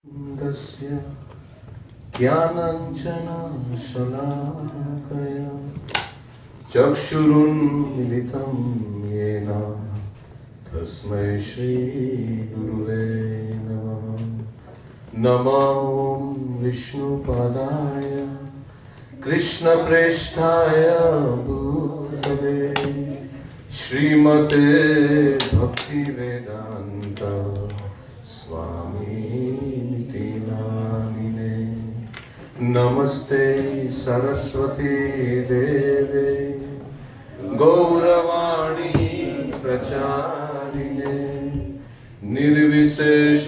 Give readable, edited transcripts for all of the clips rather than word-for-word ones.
तस्य ज्ञानाञ्जनशलाकया चक्षुरुन्मिलितं येन तस्मै श्रीगुरुवे नमः। नमो विष्णुपादाय कृष्णप्रेष्ठाय भूतले श्रीमते भक्तिवेदान्त स्वामीति नामिने। नमस्ते सरस्वती देवे गौरवाणी प्रचारिणे निर्विशेष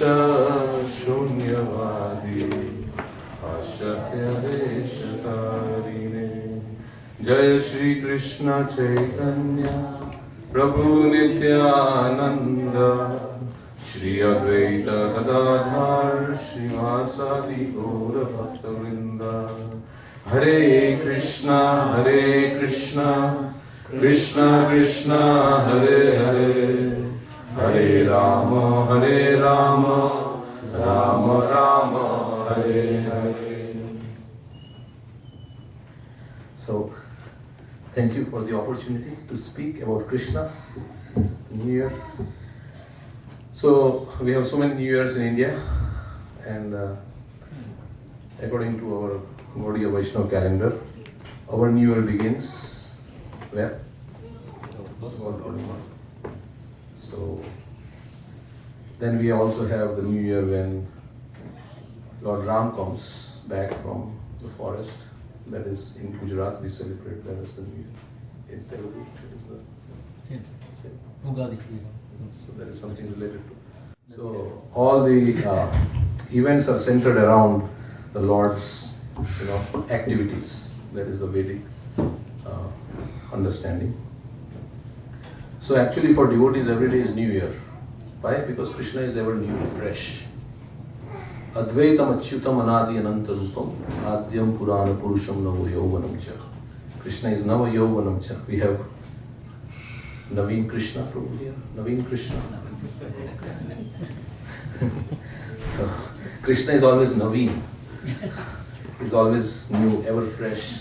शून्यवादी आशक्यदेशतारिणे। जय श्री कृष्ण चैतन्य प्रभु नित्यानंद श्री अद्वैत गदाधर श्रीवासादि गौर भक्तवृंद। हरे कृष्णा कृष्णा कृष्णा हरे हरे, हरे Ram Ram Ram Hare Hare. So, thank you for the opportunity to speak about Krishna, New Year. So, we have so many New Years in India, and according to our Gaudiya Vaishnava calendar, our New Year begins where? So, then we also have the New Year when Lord Ram comes back from the forest. That is in Gujarat we celebrate that as the New Year. In Telugu it is the same. Ugadi. So there is something related to. So all the events are centered around the Lord's, activities. That is the Vedic understanding. So actually for devotees every day is New Year. Why? Because Krishna is ever new, fresh. Advaitam achyutam anadi ananta rupam adyam purana purusham navo yauvanam cha. Krishna is nava yauvanam cha. We have Naveen Krishna from here. Naveen Krishna. So, Krishna is always Naveen. He's always new, ever fresh.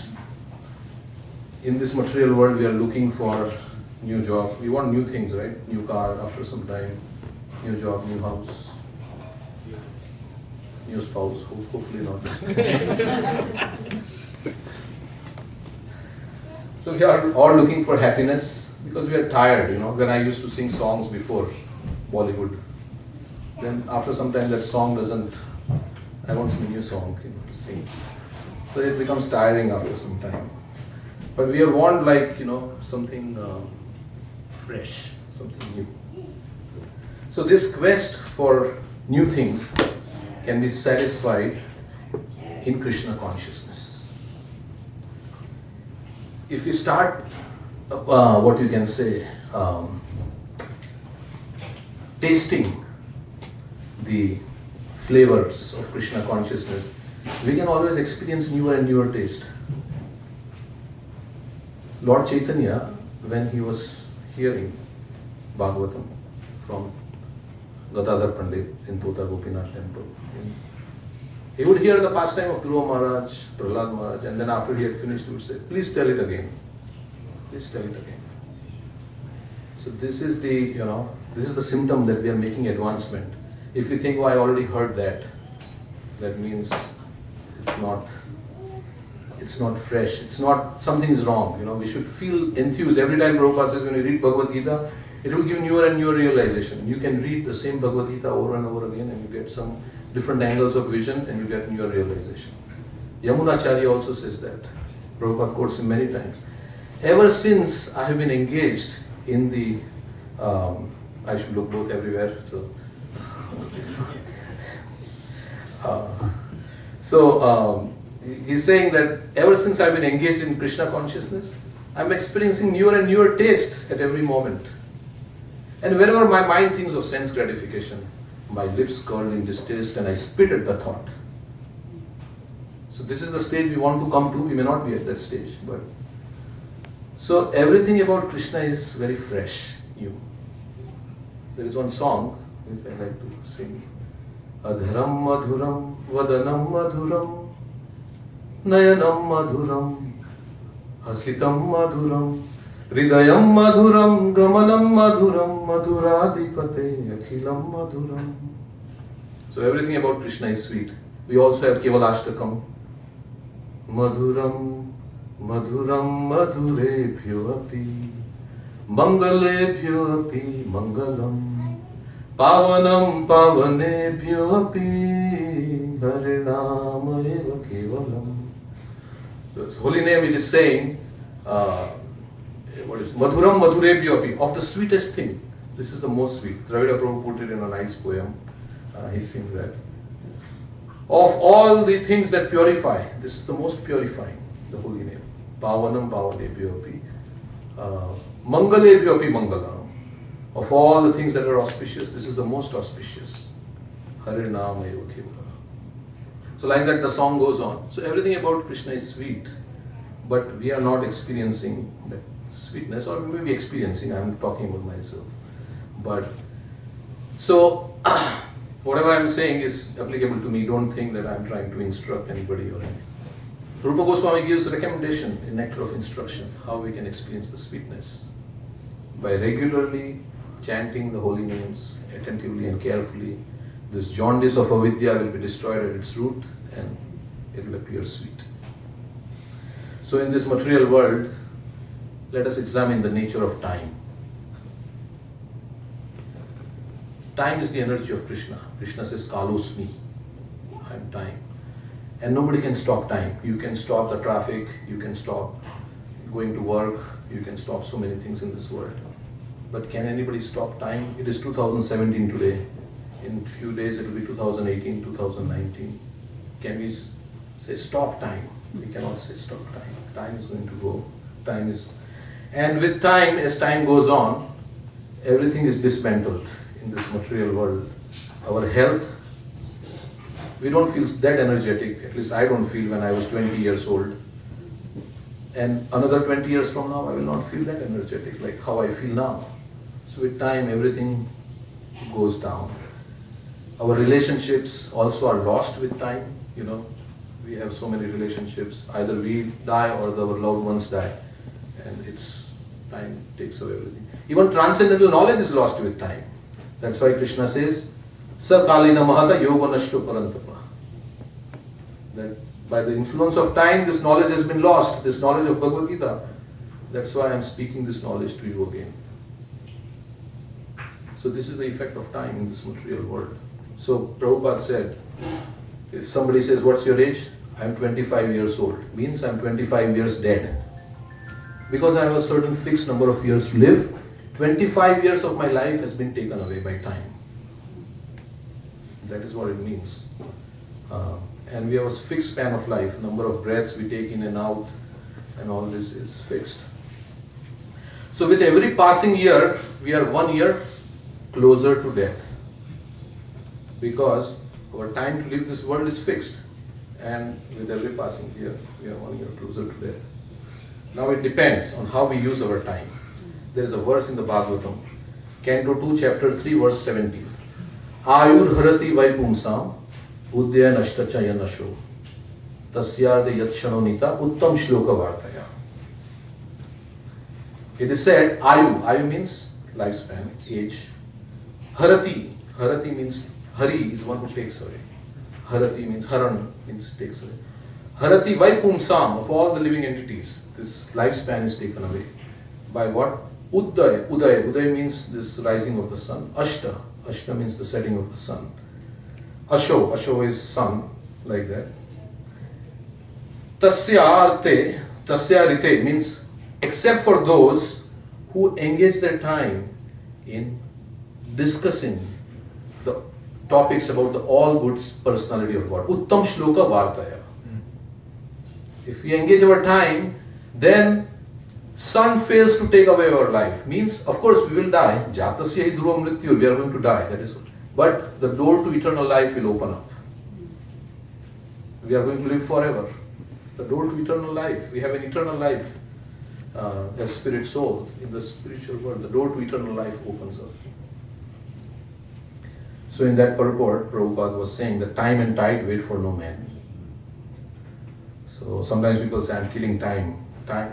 In this material world we are looking for new job. We want new things, right? New car after some time, new job, new house, new spouse, hopefully not. So we are all looking for happiness because we are tired, When I used to sing songs before Bollywood, then after some time that song doesn't, I want some new song, to sing. So it becomes tiring after some time. But we want something fresh, something new. So this quest for new things can be satisfied in Krishna consciousness. If we start, what you can say, tasting the flavors of Krishna consciousness, we can always experience newer and newer taste. Lord Chaitanya, when he was hearing Bhagavatam from Gadadhar Pandit in Tota Gopinath temple, he would hear the pastime of Dhruva Maharaj, Prahlad Maharaj, and then after he had finished, he would say, please tell it again. Please tell it again. So this is the symptom that we are making advancement. If we think, I already heard that, that means it's not fresh, something is wrong, we should feel enthused. Every time Prabhupada says, when you read Bhagavad Gita, it will give newer and newer realization. You can read the same Bhagavad Gita over and over again and you get some different angles of vision and you get newer realization. Yamunacharya also says that. Prabhupada quotes him many times. Ever since I have been engaged in the, I should look both everywhere, so. He's saying that ever since I've been engaged in Krishna consciousness, I'm experiencing newer and newer taste at every moment. And whenever my mind thinks of sense gratification, my lips curl in distaste and I spit at the thought. So this is the stage we want to come to. We may not be at that stage, but so everything about Krishna is very fresh, new. There is one song which I like to sing. Adharam madhuram vadanam madhuram nayanam madhuram hasitam madhuram hridayam madhuram gamanam madhuram madhuradipate akhilam madhuram. So everything about Krishna is sweet. We also have Kevalashtakam. Madhuram madhuram madhurebhyo api mangalebhyo api mangalam pavanam pavanebhyo api harinama eva kevalam. This holy name it is saying what is madhuram madhurebhyo api, of the sweetest thing. This is the most sweet. Dravida Prabhu put it in a nice poem. He sings that. Of all the things that purify, this is the most purifying, the holy name. Pavanam pavanebhyo api mangalebhyo api mangalam. Of all the things that are auspicious, this is the most auspicious. Harinama eva kevalam. So like that the song goes on. So everything about Krishna is sweet, but we are not experiencing that sweetness, or maybe experiencing, I am talking about myself. But so whatever I am saying is applicable to me. Don't think that I am trying to instruct anybody or anything. Rupa Goswami gives a recommendation in Nectar of Instruction how we can experience the sweetness. By regularly chanting the holy names attentively and carefully, this jaundice of avidya will be destroyed at its root and it will appear sweet. So in this material world, let us examine the nature of time. Time is the energy of Krishna. Krishna says, Kalosmi, I am time. And nobody can stop time. You can stop the traffic, you can stop going to work, you can stop so many things in this world. But can anybody stop time? It is 2017 today. In few days it will be 2018, 2019. Can we say stop time? We cannot say stop time. Time is going to go. Time is... And with time, as time goes on, everything is dismantled in this material world. Our health, we don't feel that energetic, at least I don't feel when I was 20 years old. And another 20 years from now, I will not feel that energetic like how I feel now. So with time, everything goes down. Our relationships also are lost with time, you know. We have so many relationships, either we die or our loved ones die. And time takes away everything. Even transcendental knowledge is lost with time. That's why Krishna says, Sakalina Mahata Yoga Nashto Parantapa. That by the influence of time, this knowledge has been lost, this knowledge of Bhagavad Gita. That's why I am speaking this knowledge to you again. So this is the effect of time in this material world. So Prabhupada said, if somebody says, what's your age? I am 25 years old. Means I am 25 years dead. Because I have a certain fixed number of years to live, 25 years of my life has been taken away by time. That is what it means. And we have a fixed span of life, number of breaths we take in and out, and all this is fixed. So with every passing year, we are 1 year closer to death. Because our time to live this world is fixed. And with every passing year, we are 1 year closer to death. Now it depends on how we use our time. There is a verse in the Bhagavatam, Canto 2, Chapter 3, verse 17. Ayur harati vaipumsam uddaya nashtacha yanasho tasyarde yatshanonita uttam shloka vartaya. It is said, Ayu means lifespan, age. Harati means, Hari is one who takes away. Harati means, Haran means takes away. Harati vaipumsam, of all the living entities, this lifespan is taken away. By what? Udaya means this rising of the sun. Ashta means the setting of the sun. Asho is sun, like that. Tasya rite means except for those who engage their time in discussing the topics about the all goods personality of God. Uttam shloka vartaya. If we engage our time, then sun fails to take away our life. Means, of course, we will die. Jatasya hi dhruva mrityu. We are going to die. That is, but the door to eternal life will open up. We are going to live forever. The door to eternal life. We have an eternal life as spirit soul in the spiritual world. The door to eternal life opens up. So in that purport, Prabhupada was saying that time and tide wait for no man. So sometimes people say, I'm killing time.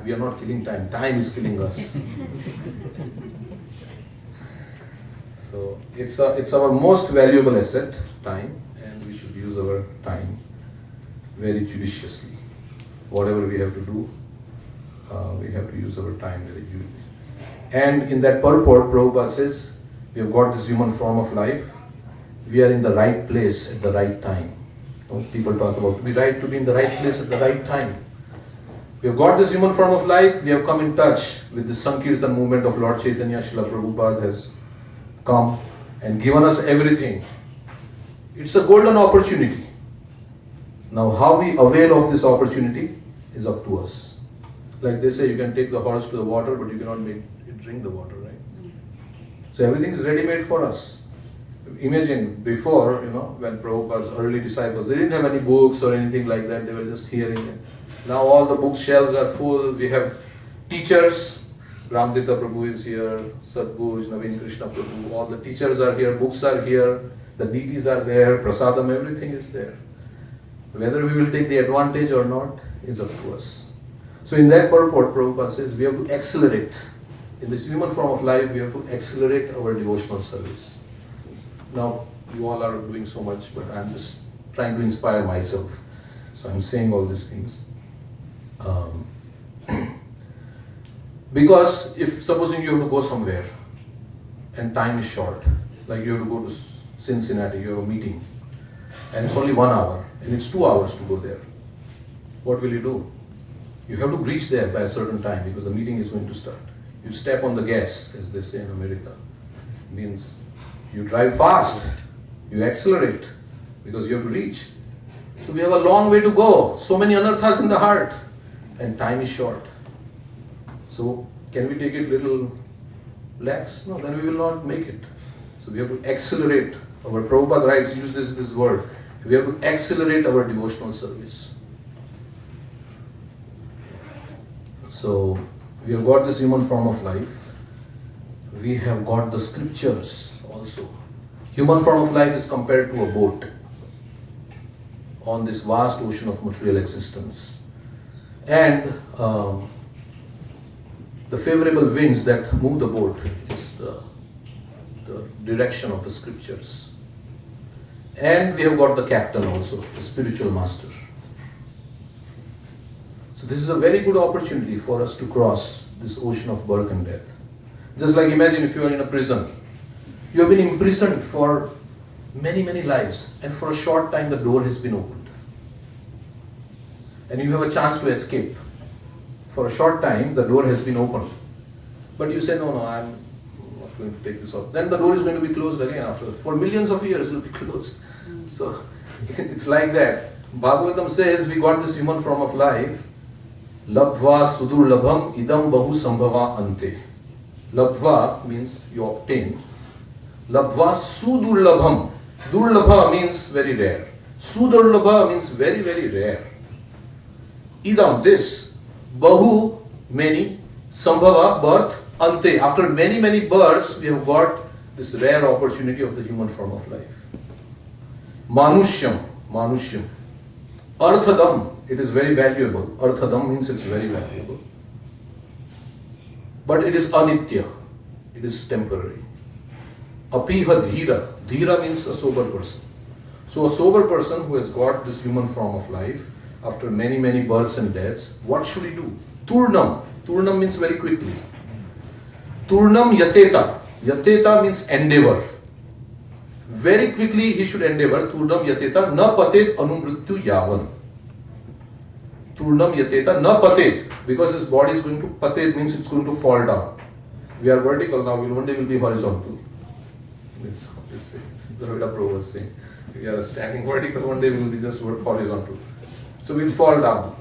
We are not killing time. Time is killing us. So it's our most valuable asset, time, and we should use our time very judiciously. Whatever we have to do, we have to use our time very judiciously. And in that purport, Prabhupada says, we have got this human form of life. We are in the right place at the right time. People talk about to be in the right place at the right time. We have got this human form of life. We have come in touch with the Sankirtan movement of Lord Chaitanya. Srila Prabhupada has come and given us everything. It's a golden opportunity. Now how we avail of this opportunity is up to us. Like they say, you can take the horse to the water, but you cannot make it drink the water, right? So everything is ready-made for us. Imagine before, when Prabhupada's early disciples, they didn't have any books or anything like that, they were just hearing it. Now all the bookshelves are full, we have teachers, Ramdita Prabhu is here, Sadhguru, Naveen Krishna Prabhu, all the teachers are here, books are here, the deities are there, prasadam, everything is there. Whether we will take the advantage or not is up to us. So in that purport, Prabhupada says we have to accelerate. In this human form of life, we have to accelerate our devotional service. Now, you all are doing so much, but I'm just trying to inspire myself. So I'm saying all these things. Because if supposing you have to go somewhere and time is short, like you have to go to Cincinnati, you have a meeting, and it's only 1 hour, and it's 2 hours to go there. What will you do? You have to reach there by a certain time because the meeting is going to start. You step on the gas, as they say in America. Means you drive fast, you accelerate because you have to reach. So we have a long way to go. So many anarthas in the heart, and time is short. So can we take it little lax? No, then we will not make it. So we have to accelerate. Our Prabhupada writes, use this word. We have to accelerate our devotional service. So we have got this human form of life. We have got the scriptures also. Human form of life is compared to a boat on this vast ocean of material existence. And the favorable winds that move the boat is the direction of the scriptures. And we have got the captain also, the spiritual master. So this is a very good opportunity for us to cross this ocean of birth and death. Just like imagine if you are in a prison. You have been imprisoned for many, many lives, and for a short time the door has been opened. And you have a chance to escape. For a short time the door has been opened. But you say, no, I'm not going to take this off. Then the door is going to be closed again after. For millions of years it will be closed. So it's like that. Bhagavatam says we got this human form of life. Labdva sudurlabham idam bahu sambhava ante. Labdva means you obtain. Labdva sudurlabham. Durlabha means very rare. Sudurlabha means very, very rare. Idam, this. Bahu, many. Sambhava, birth. Ante. After many, many births, we have got this rare opportunity of the human form of life. Manushyam. Manushyam. Arthadam. It is very valuable. Arthadam means it's very valuable. But it is anitya. It is temporary. Apiha dhira. Dhira means a sober person. So a sober person who has got this human form of life, after many, many births and deaths, what should he do? Turnam. Turnam means very quickly. Turnam yateta. Yateta means endeavor. Very quickly he should endeavor. Turnam yateta na patet anumrityu yavan. Turnam yateta na patet. Because his body is going to, patet means it's going to fall down. We are vertical now, one day will be horizontal. This Dravida Prabhu was saying. We are standing vertical, one day we will be just horizontal. So we'll fall down.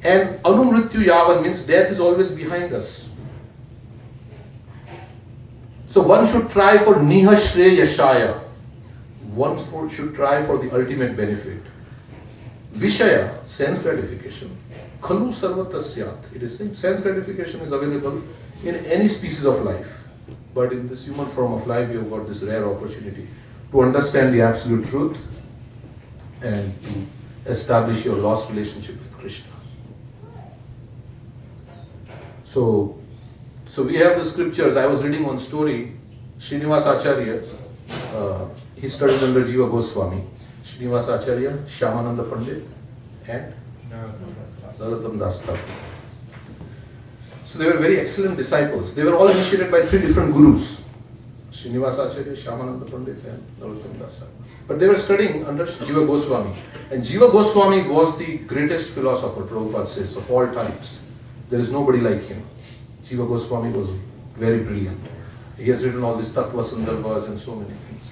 And anumrityu yavan means death is always behind us. So one should try for niha shreyashaya. One should try for the ultimate benefit. Vishaya, sense gratification. Khalu sarvatasyat. It is saying sense gratification is available in any species of life. But in this human form of life, you have got this rare opportunity to understand the absolute truth and to establish your lost relationship with Krishna. So we have the scriptures. I was reading one story. Srinivas Acharya, he studied under Jiva Goswami. Srinivas Acharya, Shyamananda Pandit, and Narottam Das Thakur. So they were very excellent disciples. They were all initiated by 3 different gurus. Srinivas Acharya, Shyamananda Pandit, and Narottam Das Thakur. But they were studying under Jiva Goswami. And Jiva Goswami was the greatest philosopher, Prabhupada says, of all times. There is nobody like him. Jiva Goswami was very brilliant. He has written all these Tattva Sandarbhas and so many things.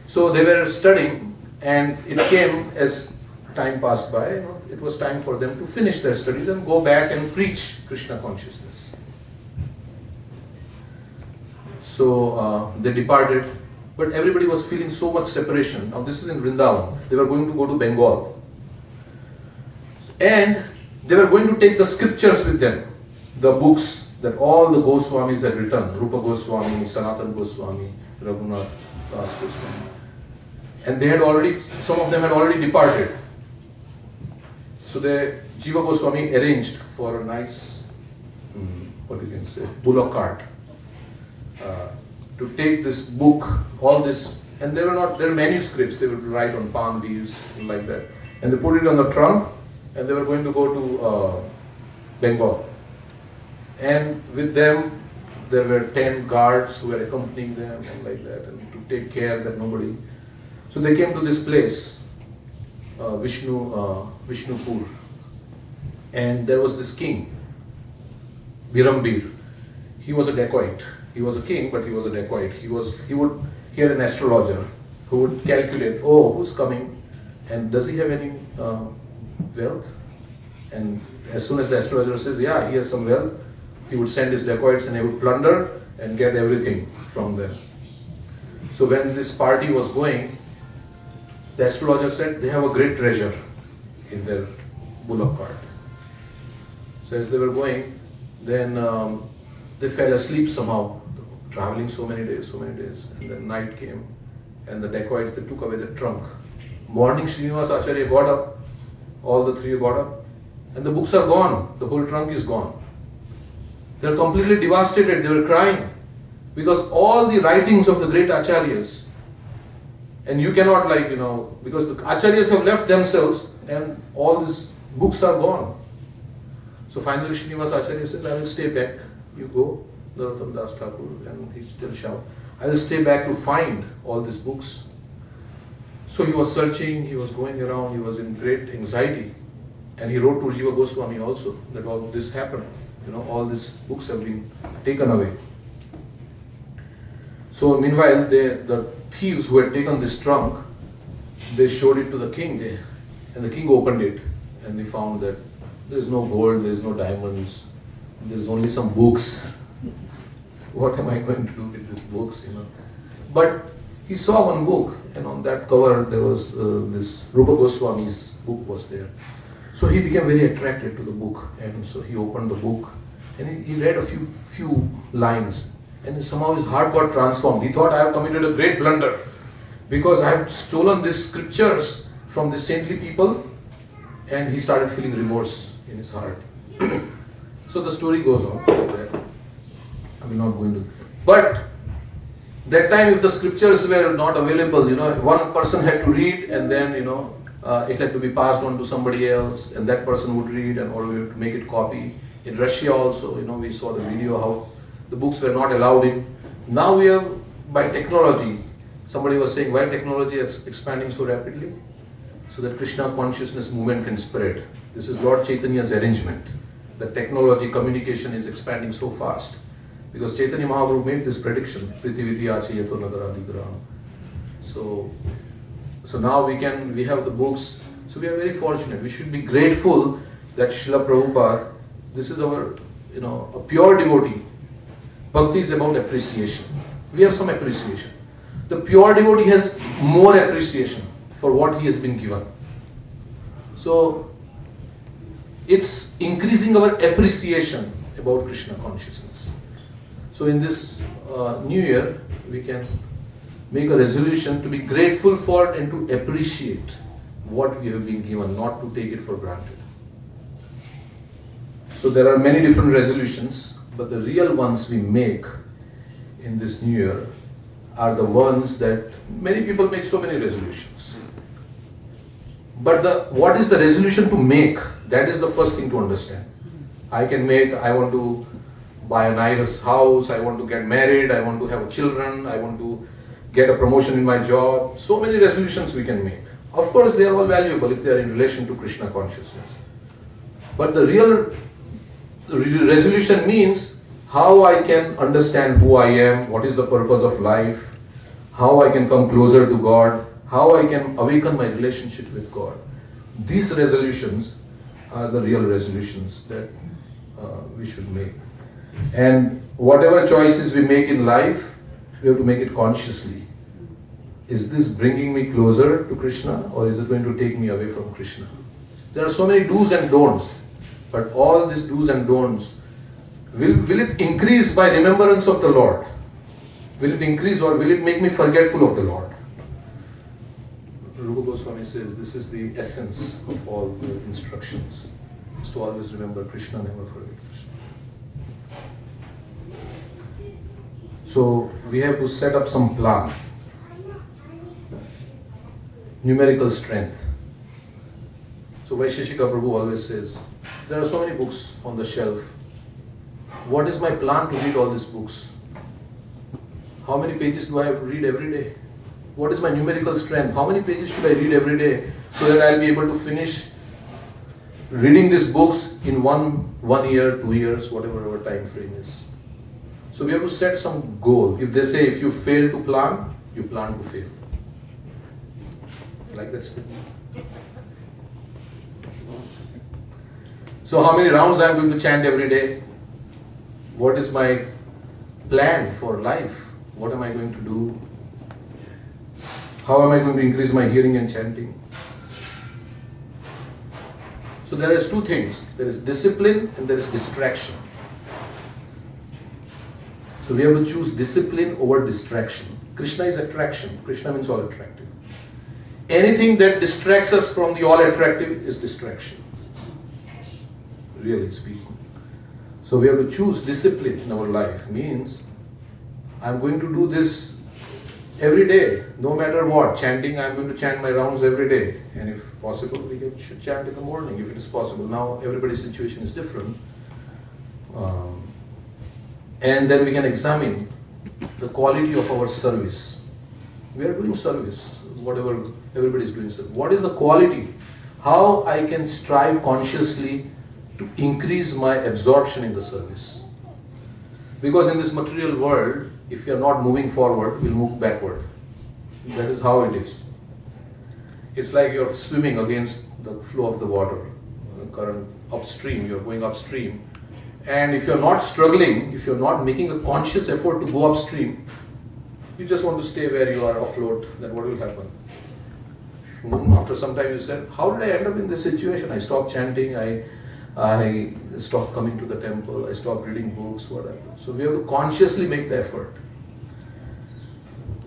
So they were studying, and it came as time passed by, it was time for them to finish their studies and go back and preach Krishna consciousness. So they departed, but everybody was feeling so much separation. Now this is in Vrindavan. They were going to go to Bengal. And they were going to take the scriptures with them, the books that all the Goswamis had written, Rupa Goswami, Sanatana Goswami, Raghunath Das Goswami. And they had already, some of them had already departed. So the Jiva Goswami arranged for a nice, what you can say, bullock cart to take this book, all this, and they were manuscripts, they would write on palm leaves and like that. And they put it on the trunk, and they were going to go to Bengal. And with them, there were 10 guards who were accompanying them and like that, and to take care that nobody. So they came to this place, Vishnupur, and there was this king, Birambir. He was a dacoit. He was a king, but he was a dacoit. He had an astrologer who would calculate, who's coming, and does he have any wealth? And as soon as the astrologer says, he has some wealth, he would send his dacoits and he would plunder and get everything from them. So when this party was going, the astrologer said they have a great treasure in their bullock cart. So as they were going, then they fell asleep somehow, traveling so many days, and then night came, and the dacoits, they took away the trunk. Morning, Srinivas Acharya got up, all the 3 got up, and the books are gone, the whole trunk is gone. They are completely devastated, they were crying, because all the writings of the great acharyas, and you cannot because the acharyas have left themselves and all these books are gone. So finally Srinivas Acharya says, I will stay back. You go, Narottam Das Thakur, and he still shout, I will stay back to find all these books. So he was searching, he was going around, he was in great anxiety. And he wrote to Jiva Goswami also that all this happened. All these books have been taken away. So meanwhile, the thieves who had taken this trunk, they showed it to the king, and the king opened it, and they found that there is no gold, there is no diamonds, there is only some books. What am I going to do with these books, But he saw one book, and on that cover there was this Rupa Goswami's book was there. So he became very attracted to the book, and so he opened the book, and he read a few lines, and somehow his heart got transformed. He thought, I have committed a great blunder, because I have stolen these scriptures from the saintly people, and he started feeling remorse in his heart. So the story goes on like that. I'm not going to. But that time, if the scriptures were not available, one person had to read, and then it had to be passed on to somebody else, and that person would read, and or we have to make it copy. In Russia also, we saw the video how the books were not allowed in. Now we have, by technology, somebody was saying why technology is expanding so rapidly, so that Krishna consciousness movement can spread. This is Lord Chaitanya's arrangement. The technology, communication is expanding so fast. Because Chaitanya Mahaprabhu made this prediction, Prithiviti Achayato Nagaradigram. So now we have the books. So we are very fortunate. We should be grateful that Srila Prabhupada, this is our, a pure devotee. Bhakti is about appreciation. We have some appreciation. The pure devotee has more appreciation for what he has been given. So it's increasing our appreciation about Krishna consciousness. So in this new year, we can make a resolution to be grateful for and to appreciate what we have been given, not to take it for granted. So there are many different resolutions, but the real ones we make in this new year are the ones that many people make so many resolutions. But what is the resolution to make? That is the first thing to understand. I want to buy a nice house, I want to get married, I want to have children, I want to get a promotion in my job. So many resolutions we can make. Of course, they are all valuable if they are in relation to Krishna consciousness. But the real resolution means how I can understand who I am, what is the purpose of life, how I can come closer to God, how I can awaken my relationship with God. These resolutions are the real resolutions that we should make. And whatever choices we make in life, we have to make it consciously. Is this bringing me closer to Krishna, or is it going to take me away from Krishna? There are so many do's and don'ts, but all these do's and don'ts, will it increase by remembrance of the Lord? Will it increase, or will it make me forgetful of the Lord? Rupa Goswami says this is the essence of all the instructions, is to always remember Krishna, never forget Krishna. So we have to set up some plan. Numerical strength. So Vaisheshika Prabhu always says, there are so many books on the shelf. What is my plan to read all these books? How many pages do I have to read every day? What is my numerical strength? How many pages should I read every day so that I'll be able to finish reading these books in one year, 2 years, whatever our time frame is. So we have to set some goal. If they say if you fail to plan, you plan to fail. Like that statement. So how many rounds I am going to chant every day? What is my plan for life? What am I going to do? How am I going to increase my hearing and chanting? So there is two things. There is discipline and there is distraction. So we have to choose discipline over distraction. Krishna is attraction. Krishna means all attractive. Anything that distracts us from the all attractive is distraction, really speaking. So we have to choose discipline in our life. Means I'm going to do this every day, no matter what. Chanting, I'm going to chant my rounds every day. And if possible, we should chant in the morning if it is possible. Now everybody's situation is different. And then we can examine the quality of our service. We are doing service, whatever everybody is doing service. What is the quality? How I can strive consciously to increase my absorption in the service. Because in this material world, if we are not moving forward, we'll move backward. That is how it is. It's like you're swimming against the flow of the water, the current upstream, you're going upstream. And if you're not struggling, if you're not making a conscious effort to go upstream, you just want to stay where you are afloat, then what will happen? After some time you said, how did I end up in this situation? I stopped chanting, I stopped coming to the temple, I stopped reading books, whatever. So we have to consciously make the effort.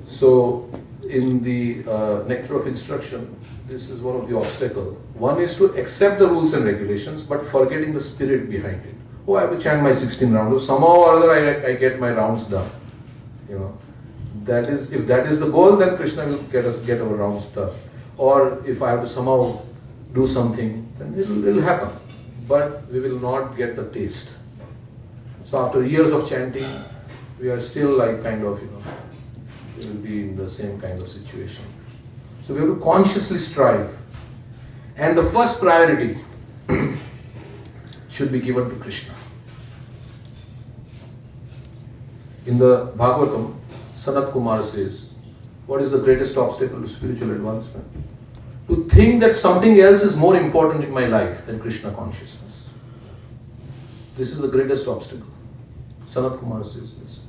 So in the nectar of instruction, this is one of the obstacles. One is to accept the rules and regulations, but forgetting the spirit behind it. Oh, I have to chant my 16 rounds. So somehow or other I get my rounds done. You know, that is, if that is the goal, then Krishna will get our rounds done. Or if I have to somehow do something, then it will happen. But we will not get the taste. So after years of chanting, we are still like kind of, we will be in the same kind of situation. So we have to consciously strive. And the first priority should be given to Krishna. In the Bhagavatam, Sanat Kumar says, what is the greatest obstacle to spiritual advancement? To think that something else is more important in my life than Krishna consciousness. This is the greatest obstacle. Sanat Kumar says this.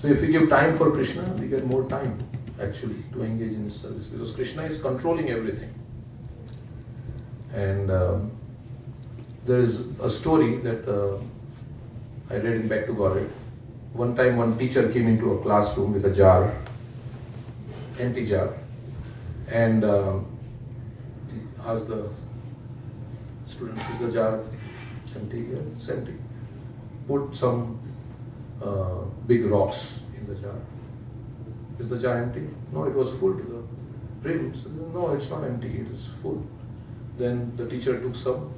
So if we give time for Krishna, we get more time actually to engage in his service, because Krishna is controlling everything. And there is a story that I read in Back to Godhead. One time one teacher came into a classroom with a jar empty jar, and he asked the student, is the jar empty? Yeah, it's empty. Put some big rocks in the jar. Is the jar empty? No, it was full to the brim. So, no, it's not empty, it is full. Then the teacher took some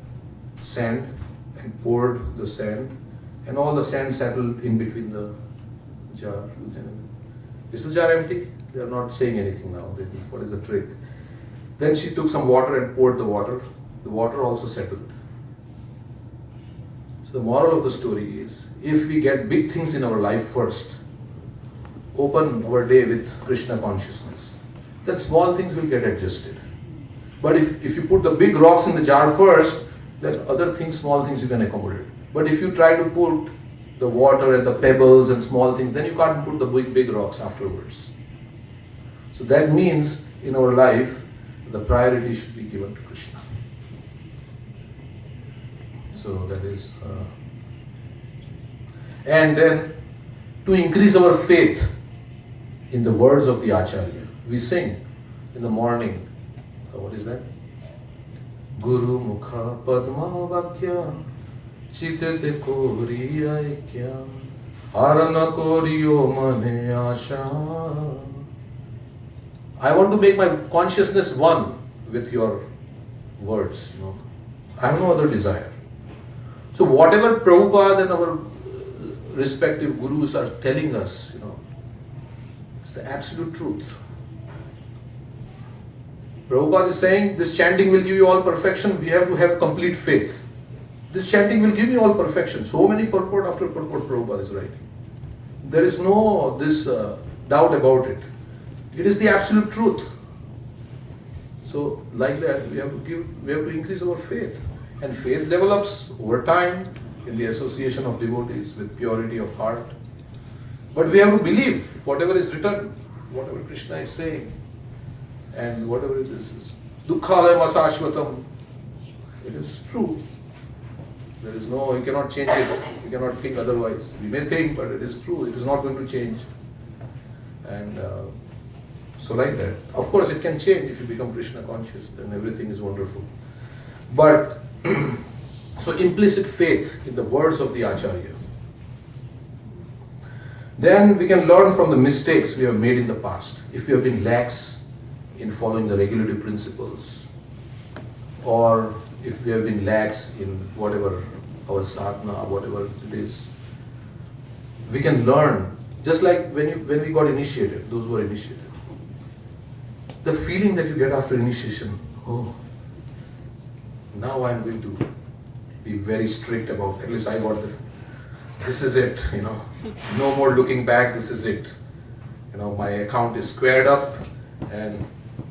sand and poured the sand, and all the sand settled in between the jar. And is the jar empty? They are not saying anything now. What is the trick? Then she took some water and poured the water. The water also settled. So the moral of the story is, if we get big things in our life first, open our day with Krishna consciousness, then small things will get adjusted. But if you put the big rocks in the jar first, then other things, small things you can accommodate. But if you try to put the water and the pebbles and small things, then you can't put the big rocks afterwards. So that means in our life, the priority should be given to Krishna. So that is, and then to increase our faith in the words of the Acharya, we sing in the morning. What is that? Guru Mukha Padma Vakya Chitete Kori Aikya Arana Koriyo Mane Asha. I want to make my consciousness one with your words. I have no other desire. So whatever Prabhupada and our respective gurus are telling us, it's the absolute truth. Prabhupada is saying, this chanting will give you all perfection. We have to have complete faith. This chanting will give you all perfection. So many purport after purport Prabhupada is writing. There is no doubt about it. It is the absolute truth. So like that, we have to increase our faith. And faith develops over time in the association of devotees with purity of heart. But we have to believe whatever is written, whatever Krishna is saying, and whatever it is. Dukkhalayam asashvatam. It is true. There is no, you cannot change it. You cannot think otherwise. We may think, but it is true. It is not going to change. And so like that. Of course, it can change if you become Krishna conscious. Then everything is wonderful. But so implicit faith in the words of the Acharya. Then we can learn from the mistakes we have made in the past. If we have been lax in following the regulative principles, or if we have been lax in whatever our sadhana, whatever it is, we can learn. Just like when we got initiated, those who were initiated, the feeling that you get after initiation, oh, now I'm going to be very strict about, at least I got this is it, no more looking back, this is it. My account is squared up, and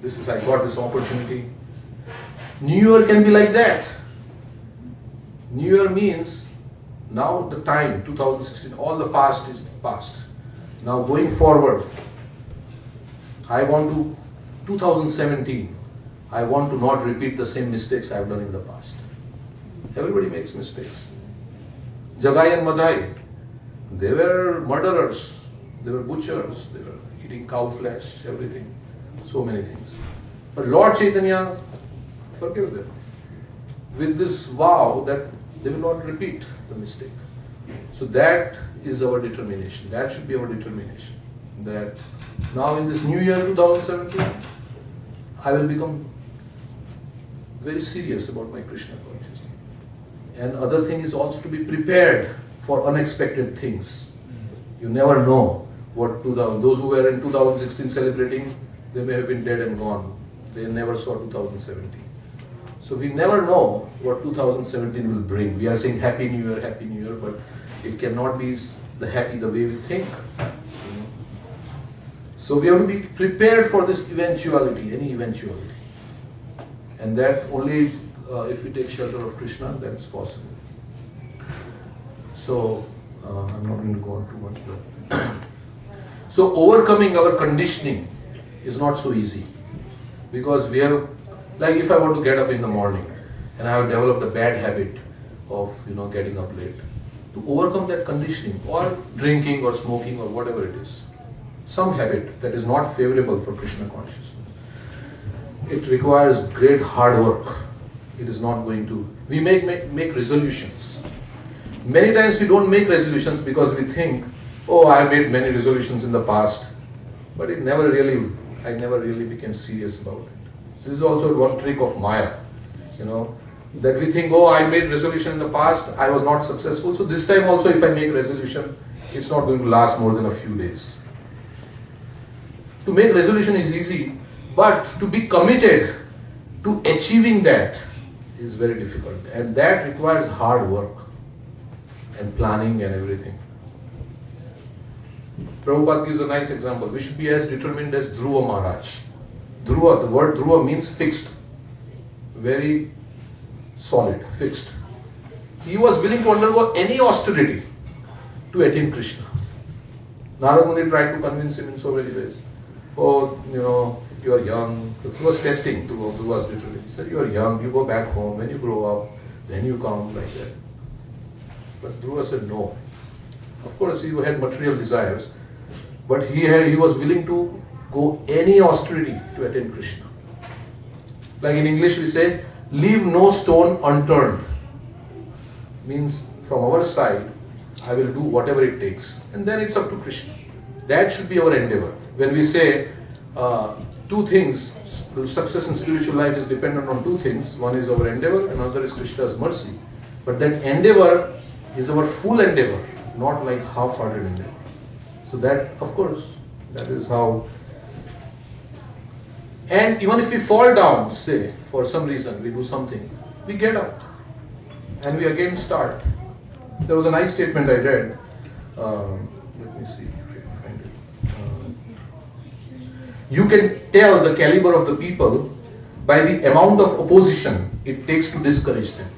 I got this opportunity. New Year can be like that. New Year means now the time, 2016, all the past is past. Now going forward, 2017, I want to not repeat the same mistakes I have done in the past. Everybody makes mistakes. Jagai and Madai, they were murderers, they were butchers, they were eating cow flesh, everything, so many things. But Lord Chaitanya forgive them with this vow that they will not repeat the mistake. So that is our determination. That should be our determination. That now in this new year 2017, I will become very serious about my Krishna consciousness. And other thing is also to be prepared for unexpected things. You never know what those who were in 2016 celebrating, they may have been dead and gone. They never saw 2017. So we never know what 2017 will bring. We are saying Happy New Year, but it cannot be the happy the way we think. So we have to be prepared for this eventuality, any eventuality. And that only if we take shelter of Krishna, that's possible. So I'm not going to go on too much. But so overcoming our conditioning is not so easy. Because we have, like if I want to get up in the morning and I have developed a bad habit of getting up late, to overcome that conditioning, or drinking or smoking or whatever it is, some habit that is not favorable for Krishna consciousness, it requires great hard work. It is not going to. We make resolutions. Many times we don't make resolutions because we think, oh, I made many resolutions in the past, but I never really became serious about it. This is also one trick of Maya, that we think, oh, I made resolution in the past, I was not successful, so this time also if I make resolution, it's not going to last more than a few days. To make resolution is easy, but to be committed to achieving that is very difficult, and that requires hard work and planning and everything. Prabhupada gives a nice example. We should be as determined as Dhruva Maharaj. Dhruva, the word Dhruva means fixed, very solid, fixed. He was willing to undergo any austerity to attain Krishna. Narad Muni tried to convince him in so many ways. Oh, you are young. He was testing Dhruva's determination. He said, you are young, you go back home, when you grow up, then you come, like that. But Dhruva said no. Of course, he had material desires, but he was willing to go any austerity to attain Krishna. Like in English we say, leave no stone unturned. Means from our side, I will do whatever it takes. And then it's up to Krishna. That should be our endeavor. When we say two things, success in spiritual life is dependent on two things. One is our endeavor, and another is Krishna's mercy. But that endeavor is our full endeavor, not like half-hearted endeavor. So that, of course, that is how. And even if we fall down, say, for some reason, we do something, we get up and we again start. There was a nice statement I read. Let me see if I can find it. You can tell the caliber of the people by the amount of opposition it takes to discourage them.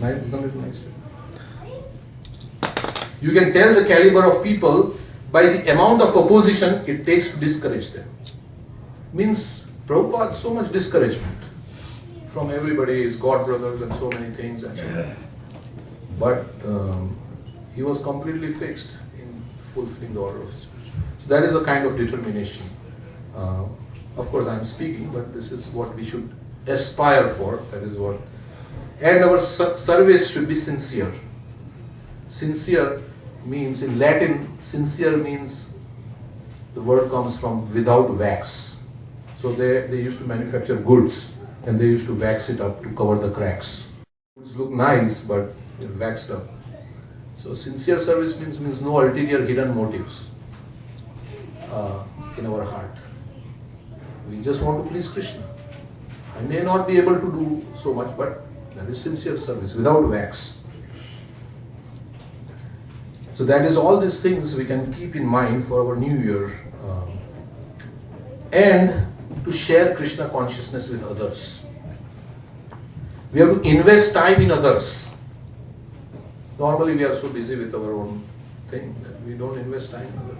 Right? Isn't it nice? You can tell the caliber of people by the amount of opposition it takes to discourage them. Means Prabhupada, so much discouragement from everybody, his God brothers and so many things. But he was completely fixed in fulfilling the order of his spirit. So that is a kind of determination. Of course I am speaking, but this is what we should aspire for. That is what. And our service should be sincere. Sincere means, in Latin, sincere means, the word comes from without wax. So they used to manufacture goods and they used to wax it up to cover the cracks. Goods look nice, but they're waxed up. So sincere service means no ulterior hidden motives in our heart. We just want to please Krishna. I may not be able to do so much, but that is sincere service without wax. So that is all these things we can keep in mind for our new year. And to share Krishna consciousness with others. We have to invest time in others. Normally we are so busy with our own thing that we don't invest time in others.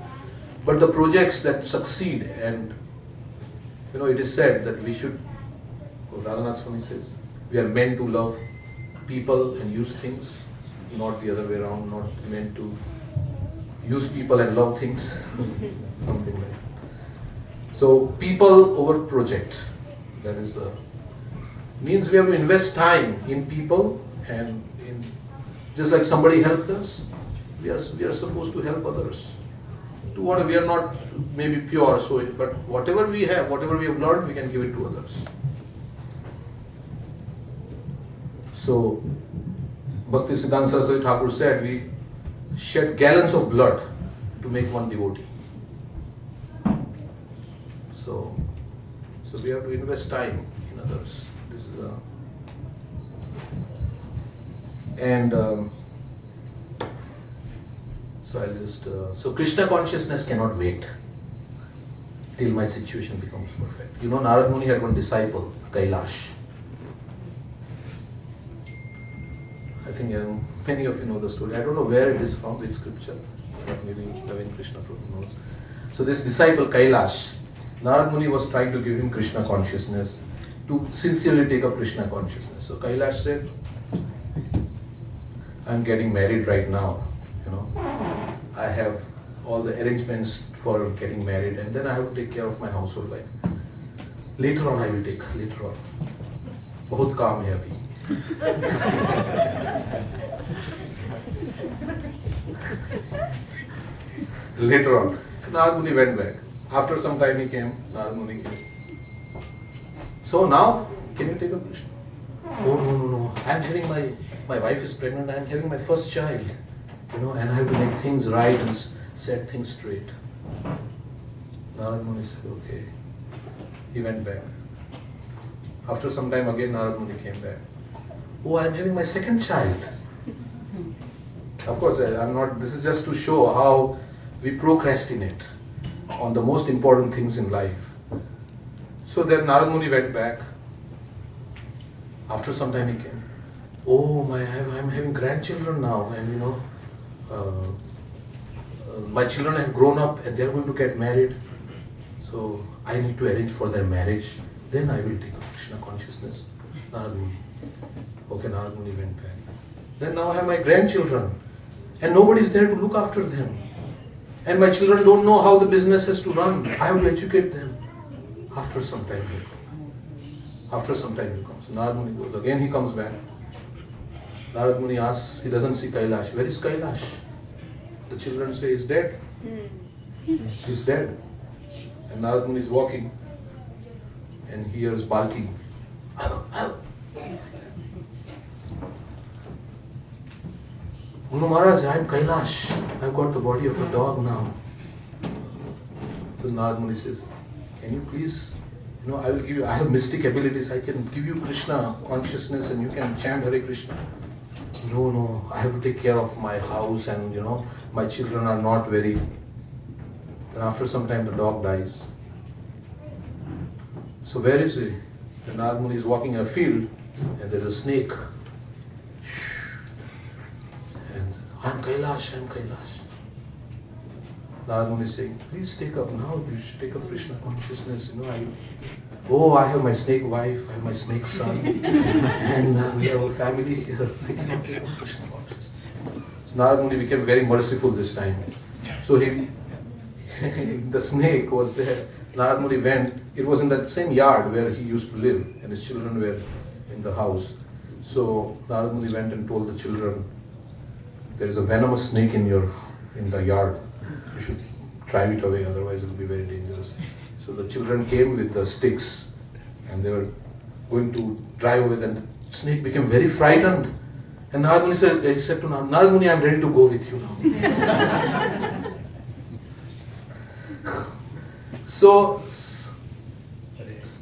But the projects that succeed, and it is said that we should, Radhanath Swami says, we are meant to love people and use things, not the other way around, not meant to use people and love things, something like that. So people over project, that is the, means we have to invest time in people, and in, just like somebody helped us, we are supposed to help others. To what we are not maybe pure, but whatever we have, whatever we have learned, we can give it to others. So, Bhakti Siddhanta Saraswati Thakur said, we shed gallons of blood to make one devotee. So we have to invest time in others. This is so Krishna consciousness cannot wait till my situation becomes perfect. Narad Muni had one disciple, Kailash. I think many of you know the story. I don't know where it is from, which scripture, but maybe Naveen Krishna Prabhu knows. So this disciple Kailash, Narad Muni was trying to give him Krishna consciousness, to sincerely take up Krishna consciousness. So Kailash said, I'm getting married right now, I have all the arrangements for getting married, and then I have to take care of my household life. Later on, I will take, later on. बहुत काम है अभी. Later on, Narad Muni went back. After some time he came, Narad Muni came. So now, can you take a Krishna? Oh no. I'm having my wife is pregnant. I'm having my first child, and I have to make things right and set things straight. Narad Muni said, okay. He went back. After some time again, Narad Muni came back. Oh, I'm having my second child. Of course, I'm not. This is just to show how we procrastinate on the most important things in life. So then Narad Muni went back. After some time he came. Oh, I'm having grandchildren now, and my children have grown up and they're going to get married. So I need to arrange for their marriage. Then I will take Krishna consciousness. Narad Muni. Okay, Narad Muni went back. Then now I have my grandchildren, and nobody is there to look after them. And my children don't know how the business has to run. I will educate them. After some time he comes. After some time he comes. Narad Muni goes. Again he comes back. Narad Muni asks, he doesn't see Kailash. Where is Kailash? The children say he's dead. He's dead. And Narad Muni is walking and he hears barking. Guru Maharaj, I'm Kailash. I've got the body of a dog now. So Narad Muni says, can you please, I will give you, I have mystic abilities. I can give you Krishna consciousness and you can chant Hare Krishna. No, I have to take care of my house and my children are not very. And after some time the dog dies. So where is he? The Narad Muni is walking in a field and there's a snake. And I'm Kailash. Narad Muni is saying, please take up now, you should take up Krishna consciousness. I have my snake wife, I have my snake son, and we have a family here. I cannot take up Krishna consciousness. So Narad Muni became very merciful this time. So the snake was there. Narad Muni went, it was in that same yard where he used to live, and his children were in the house. So Narad Muni went and told the children, there is a venomous snake in the yard. You should drive it away, otherwise it will be very dangerous. So the children came with the sticks and they were going to drive away. Then the snake became very frightened. And Narad Muni said to Narad Muni, I'm ready to go with you now. So,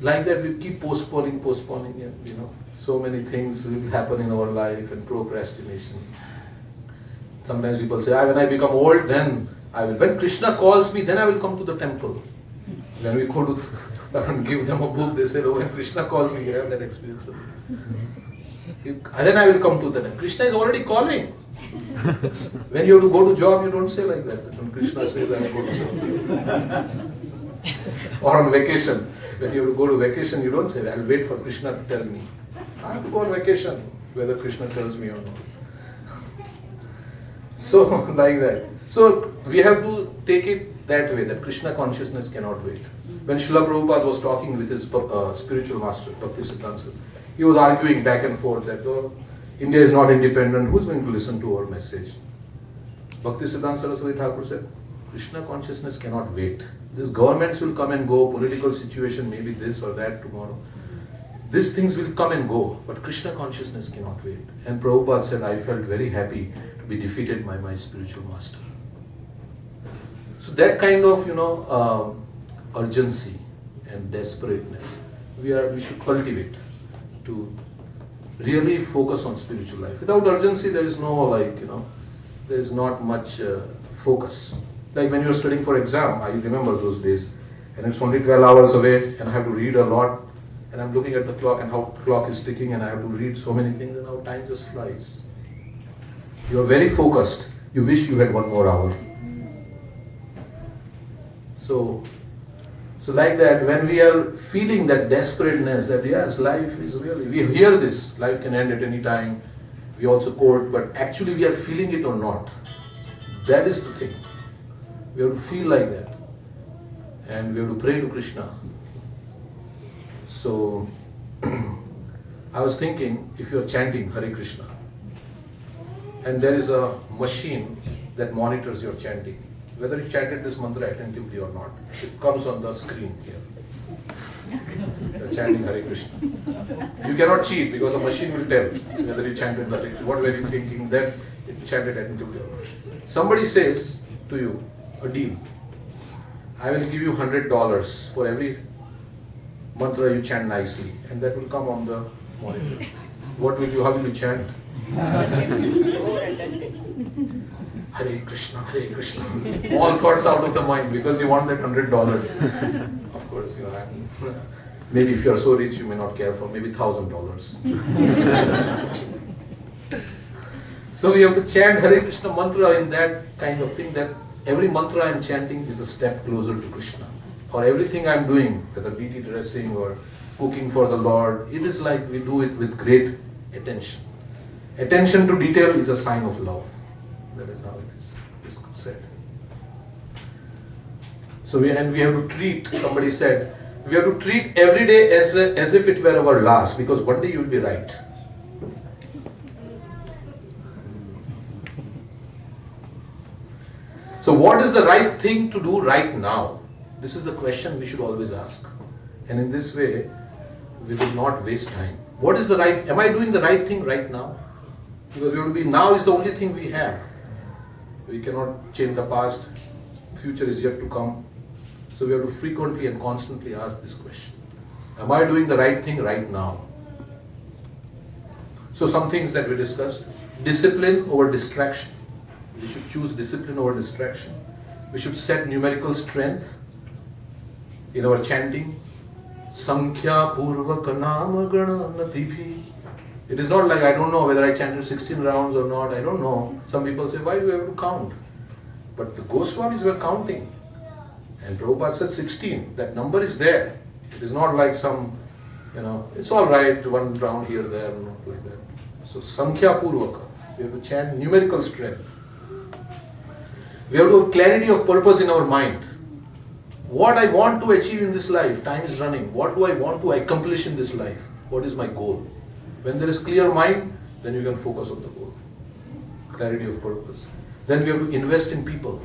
like that we keep postponing and so many things will happen in our life and procrastination. Sometimes people say, when I become old, then I will. When Krishna calls me, then I will come to the temple. When we go to and give them a book, they say, when Krishna calls me, you have that experience. And then I will come to the temple. Krishna is already calling. When you have to go to job, you don't say like that. When Krishna says, I will go to job. Or on vacation. When you have to go to vacation, you don't say, I will wait for Krishna to tell me. I have to go on vacation, whether Krishna tells me or not. So, like that. So, we have to take it that way, that Krishna consciousness cannot wait. When Srila Prabhupada was talking with his spiritual master, Bhaktisiddhanta, he was arguing back and forth that, India is not independent, who's going to listen to our message? Bhaktisiddhanta Saraswati Thakur said, Krishna consciousness cannot wait. These governments will come and go, political situation, maybe this or that tomorrow. These things will come and go, but Krishna consciousness cannot wait. And Prabhupada said, I felt very happy to be defeated by my spiritual master. So that kind of, urgency and desperateness, we should cultivate to really focus on spiritual life. Without urgency, there is no there is not much focus. Like when you are studying for exam, I remember those days, and it's only 12 hours away, and I have to read a lot, and I'm looking at the clock and how the clock is ticking, and I have to read so many things, and how time just flies. You are very focused. You wish you had one more hour. So like that, when we are feeling that desperateness, that yes, life is really, we hear this, life can end at any time, we also quote, but actually we are feeling it or not. That is the thing. We have to feel like that. And we have to pray to Krishna. So, I was thinking, if you are chanting Hare Krishna, and there is a machine that monitors your chanting, whether you chanted this mantra attentively or not, it comes on the screen here. You're chanting Hare Krishna. You cannot cheat because the machine will tell whether you chanted Hare Krishna, what were you thinking, that you chanted attentively or not. Somebody says to you, a deal, I will give you $100 for every mantra you chant nicely, and that will come on the monitor. How will you chant? Hare Krishna, Hare Krishna. All thoughts out of the mind because you want that $100. Of course, maybe if you are so rich, you may not care for maybe $1,000. So we have to chant Hare Krishna mantra in that kind of thing, that every mantra I am chanting is a step closer to Krishna. Or everything I am doing, whether BT dressing or cooking for the Lord, it is like we do it with great attention. Attention to detail is a sign of love. That is how it is said. So we have to treat, somebody said, we have to treat every day as if it were our last, because one day you will be right. So what is the right thing to do right now? This is the question we should always ask. And in this way, we will not waste time. What is the right, am I doing the right thing right now? Because we will be, now is the only thing we have. We cannot change the past, future is yet to come. So we have to frequently and constantly ask this question. Am I doing the right thing right now? So some things that we discussed, discipline over distraction. We should choose discipline over distraction. We should set numerical strength in our chanting. Sankhya purvaka nama gana natibhi. It is not like I don't know whether I chanted 16 rounds or not. I don't know. Some people say, why do we have to count? But the Goswamis were counting. And Prabhupada said 16. That number is there. It is not like some, it's all right, one round here, there, not like that. So Sankhya purvaka. We have to chant numerical strength. We have to have clarity of purpose in our mind. What I want to achieve in this life, time is running. What do I want to accomplish in this life? What is my goal? When there is clear mind, then you can focus on the goal. Clarity of purpose. Then we have to invest in people,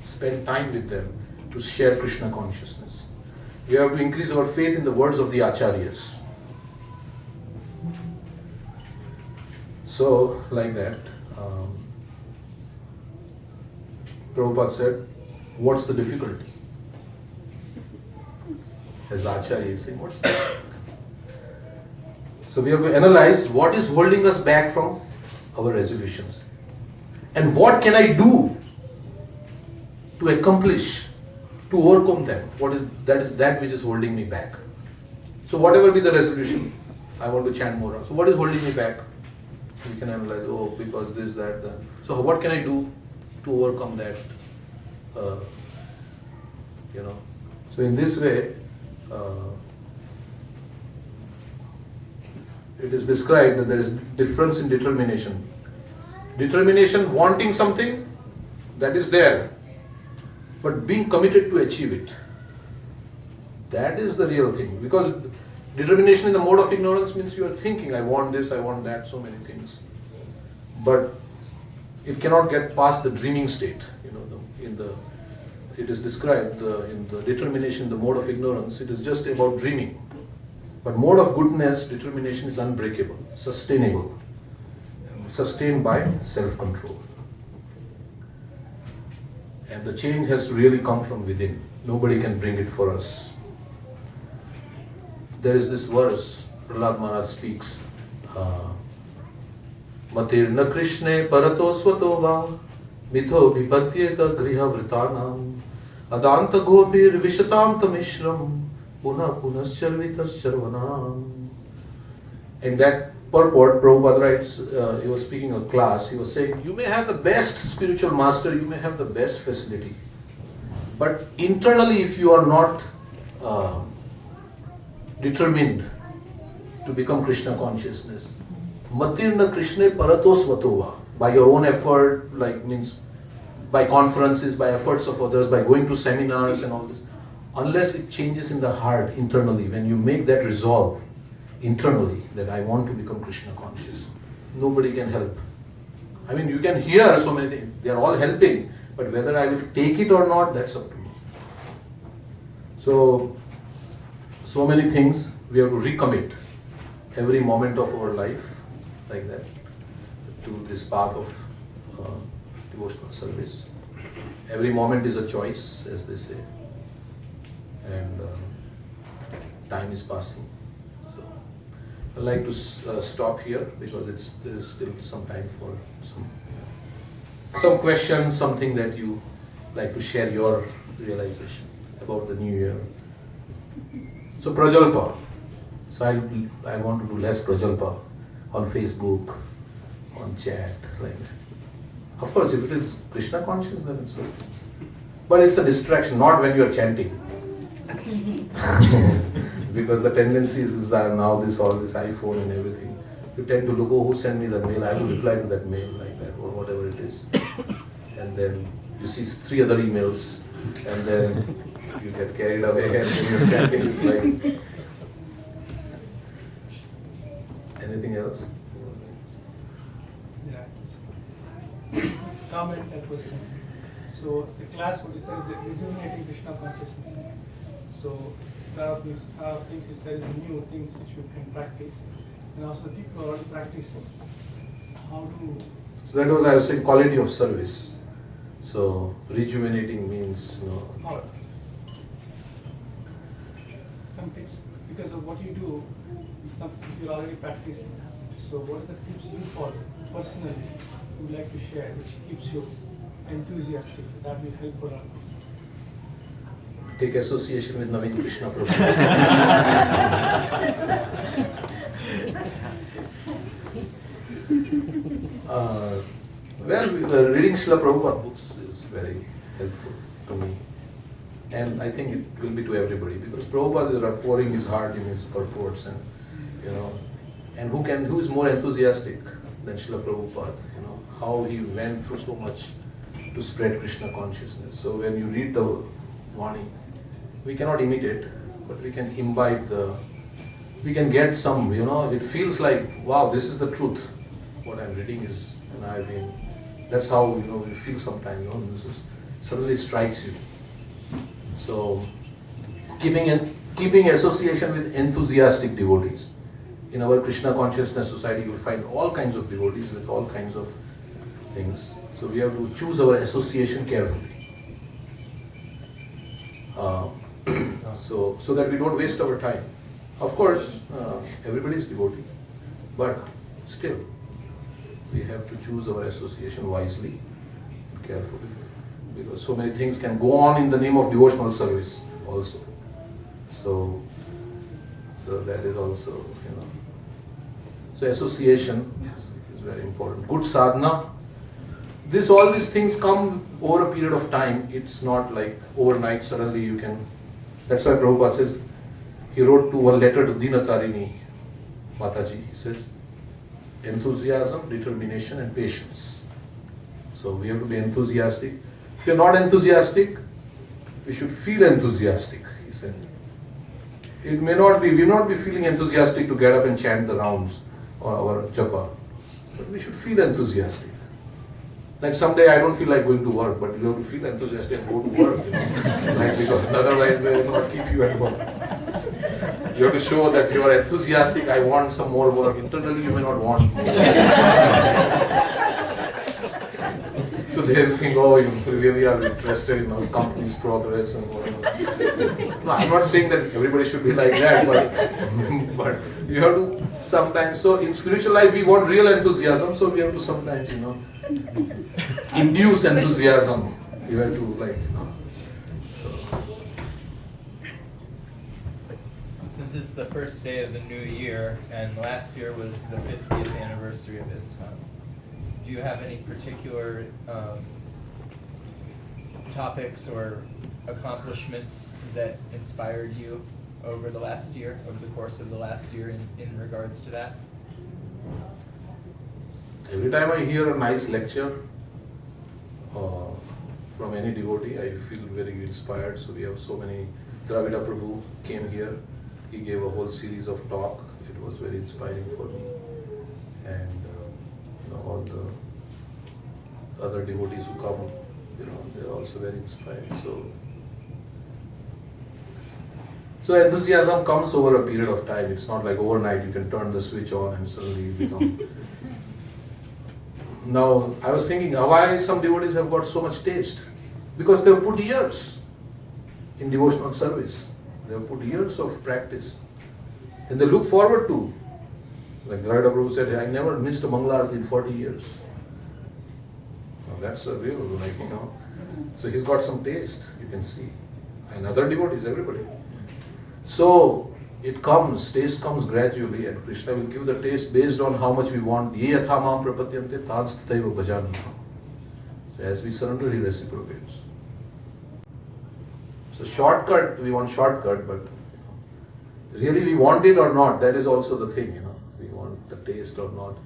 spend time with them to share Krishna consciousness. We have to increase our faith in the words of the Acharyas. So, like that, Prabhupada said, what's the difficulty? As Acharya is saying, what's the difficulty? So we have to analyze what is holding us back from our resolutions. And what can I do to accomplish, to overcome them? That which is holding me back. So whatever be the resolution, I want to chant more. So what is holding me back? We can analyze, because this, that. So what can I do to overcome that? So in this way, it is described that there is difference in determination. Determination, wanting something, that is there. But being committed to achieve it, that is the real thing. Because determination in the mode of ignorance means you are thinking, I want this, I want that, so many things. But it cannot get past the dreaming state. It is described in the determination, the mode of ignorance, it is just about dreaming. But mode of goodness, determination is unbreakable, sustainable, sustained by self-control. And the change has to really come from within. Nobody can bring it for us. There is this verse, Prahlad Maharaj speaks, Matir na Krishne parato svato va mitho vipatyeta griha vritanam adanta gopir vishatam tamishram puna punascharvitas charvanam. In that purport, Prabhupada writes, he was speaking a class, he was saying, you may have the best spiritual master, you may have the best facility, but internally if you are not determined to become Krishna consciousness, Matirna Krishna Parato Svatova, by your own effort, means by conferences, by efforts of others, by going to seminars and all this, unless it changes in the heart internally, when you make that resolve internally that I want to become Krishna conscious, nobody can help. I mean, you can hear so many things, they are all helping, but whether I will take it or not, that's up to me. So many things we have to recommit every moment of our life like that to this path of devotional service. Every moment is a choice, as they say, and time is passing. So I'd like to stop here because there is still some time for some questions, something that you like to share your realization about the new year. So Prajalpa. So I want to do less Prajalpa on Facebook, on chat, like that. Of course, if it is Krishna conscious, then it's okay. But it's a distraction, not when you are chanting. Because the tendencies are now all this iPhone and everything. You tend to look, oh, who sent me that mail? I will reply to that mail like that, or whatever it is. And then you see 3 other emails, and then you get carried away, and when you're chanting, it's like. Anything else? Yeah. Comment that was so the class what you said is rejuvenating Krishna consciousness. So there are things you said is new things which you can practice, and also people are already practicing. How to? So that was, I was saying, quality of service. So rejuvenating means How? Some tips because of what you do. Some you're already practicing. So what are the tips you follow personally you would like to share which keeps you enthusiastic? That will help for us. Take association with Naveen Krishna Prabhu. Reading Srila Prabhupada books is very helpful to me. And I think it will be to everybody because Prabhupada is pouring his heart in his purports, and and who is more enthusiastic than Srila Prabhupada? How he went through so much to spread Krishna consciousness. So when you read the Vani, we cannot imitate, but we can imbibe we can get some, it feels like, wow, this is the truth. What I'm reading is, that's how, we feel sometimes, suddenly strikes you. So, keeping association with enthusiastic devotees. In our Krishna Consciousness Society, you will find all kinds of devotees with all kinds of things. So we have to choose our association carefully. So that we don't waste our time. Of course, everybody is devotee, but still, we have to choose our association wisely and carefully. Because so many things can go on in the name of devotional service also. So that is also, So association is very important. Good sadhana. All these things come over a period of time. It's not like overnight suddenly you can. That's why Prabhupada says, he wrote one letter to Dinatarini Mataji. He says, enthusiasm, determination and patience. So we have to be enthusiastic. If you're not enthusiastic, we should feel enthusiastic, he said. We may not be feeling enthusiastic to get up and chant the rounds or our japa, but we should feel enthusiastic. Like someday I don't feel like going to work, but you have to feel enthusiastic and go to work, because otherwise they will not keep you at work. You have to show that you are enthusiastic, I want some more work. Internally you may not want. So they think, oh, you really are interested in our company's progress and whatever. No, I'm not saying that everybody should be like that, but you have to sometimes. So in spiritual life, we want real enthusiasm, so we have to sometimes, induce enthusiasm. You have to Since it's the first day of the new year, and last year was the 50th anniversary of ISKCON, do you have any particular topics or accomplishments that inspired you over the last year, over the course of the last year in regards to that? Every time I hear a nice lecture, from any devotee, I feel very inspired. So we have so many. Dravida Prabhu came here. He gave a whole series of talk. It was very inspiring for me. And all the other devotees who come, they're also very inspiring. So enthusiasm comes over a period of time. It's not like overnight you can turn the switch on and suddenly you become. Now, I was thinking, why some devotees have got so much taste? Because they have put years in devotional service. They have put years of practice. And they look forward to. Like Dravida Prabhu said, I never missed a Mangala in 40 years. Now that's a real, So he's got some taste, you can see. And other devotees, everybody. So it comes, taste comes gradually, and Krishna will give the taste based on how much we want. Ye yatha mam prapatyante tad tataiva bhajami. So as we surrender, he reciprocates. So shortcut, we want shortcut, but really we want it or not, that is also the thing, We want the taste or not.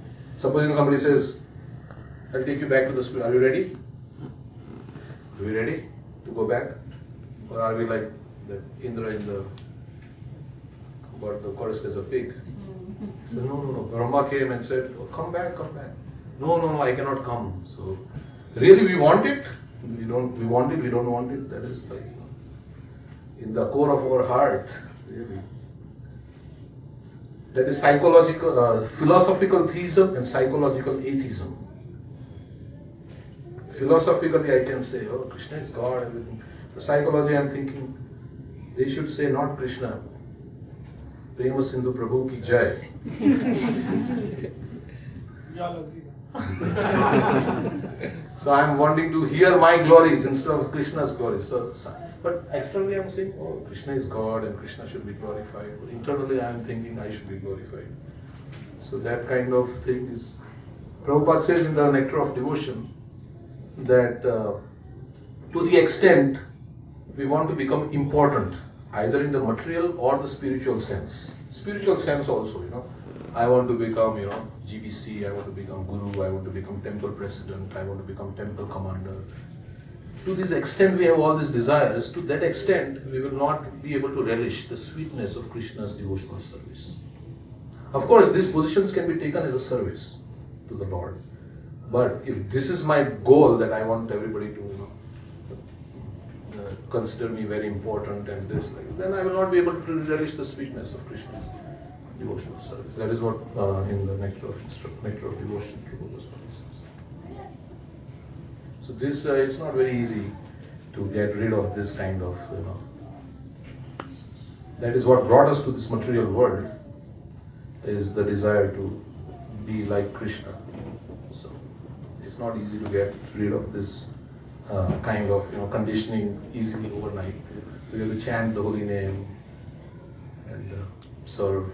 Supposing somebody says, I'll take you back to the spirit. Are you ready? Are we ready to go back? Or are we like the Indra in the chorus as a pig? So no. Brahma came and said, oh, come back. No, I cannot come. So really we want it. We want it, we don't want it. That is like in the core of our heart, really. That is psychological, philosophical theism and psychological atheism. Philosophically I can say, oh, Krishna is God, everything. For psychology I'm thinking, they should say not Krishna, Prema Sindhu Prabhu ki jai. So I'm wanting to hear my glories instead of Krishna's glories. But externally I'm saying, oh, Krishna is God and Krishna should be glorified. But internally I'm thinking I should be glorified. So that kind of thing is, Prabhupada says in the Nectar of Devotion that to the extent we want to become important, either in the material or the spiritual sense. Spiritual sense also, I want to become, GBC, I want to become Guru, I want to become temple president, I want to become temple commander. To this extent we have all these desires, to that extent we will not be able to relish the sweetness of Krishna's devotional service. Of course, these positions can be taken as a service to the Lord. But if this is my goal, that I want everybody to consider me very important and this, then I will not be able to relish the sweetness of Krishna's devotional service. That is what in the Nectar of Devotion Prabhupada says. So this, it's not very easy to get rid of this kind of, that is what brought us to this material world, is the desire to be like Krishna. So it's not easy to get rid of this kind of conditioning easily overnight. We have to chant the holy name and serve